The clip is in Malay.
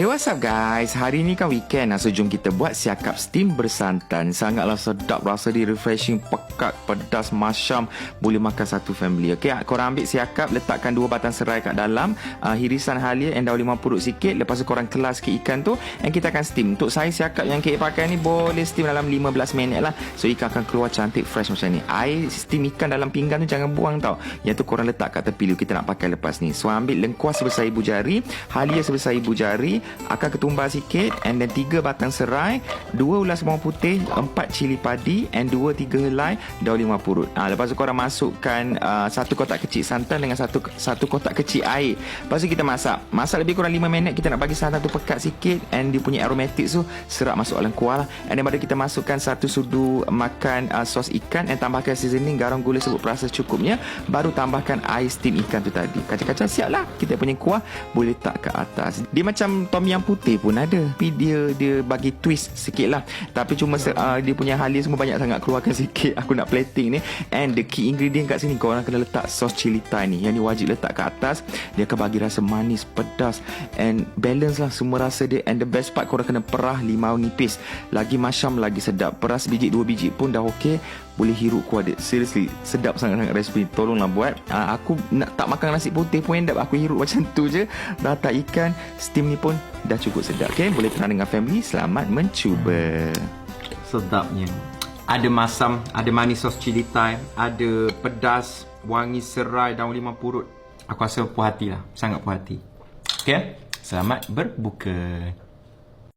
Hey, what's up guys? Hari ni kan weekend, so jom kita buat siakap steam bersantan. Sangatlah sedap, rasa dia refreshing, pekat, pedas, masyam. Boleh makan satu family. Okay, korang ambil siakap, letakkan 2 batang serai kat dalam, hirisan halia and daun limau purut sikit. Lepas tu korang kelas sikit ikan tu and kita akan steam. Untuk saiz siakap yang Kek pakai ni boleh steam dalam 15 minit lah. So ikan akan keluar cantik fresh macam ni. Air steam ikan dalam pinggan tu jangan buang tau. Yang tu korang letak kat tepi dulu, kita nak pakai lepas ni. So ambil lengkuas sebesar ibu jari, halia sebesar ibu jari, akan ketumbar sikit, and then 3 batang serai, 2 ulas bawang putih, 4 cili padi and 2-3 helai daun limau purut. Lepas tu korang masukkan 1 kotak kecil santan dengan 1 kotak kecil air. Lepas tu kita masak lebih kurang 5 minit. Kita nak bagi santan tu pekat sikit and dia punya aromatik tu serap masuk dalam kuah lah. And then baru kita masukkan 1 sudu makan sos ikan and tambahkan seasoning, garam, gula, sebut perasa cukupnya. Baru tambahkan air steam ikan tu tadi. Kacang-kacang siap lah. Kita punya kuah boleh letak ke atas. Dia macam tom yum putih pun ada, tapi dia bagi twist sikit lah. Tapi cuma dia punya halia semua banyak sangat, keluarkan sikit. Aku nak plating ni. And the key ingredient kat sini, korang kena letak sos cili Thai ni. Yang ni wajib letak kat atas. Dia akan bagi rasa manis, pedas and balance lah semua rasa dia. And the best part, korang kena perah limau nipis. Lagi masyam, lagi sedap. Peras biji 2 biji pun dah okey. Boleh hirup kuah dia. Seriously, sedap sangat-sangat resipi. Tolonglah buat. Aku nak tak makan nasi putih pun endap aku hirup macam tu je. Dah tak ikan steam ni pun dah cukup sedap. Okay, boleh tenang dengan family. Selamat mencuba. Sedapnya. Ada masam, ada manis sos cili Thai, ada pedas, wangi serai, daun limau purut. Aku rasa puas hati lah. Sangat puas hati. Okay, selamat berbuka.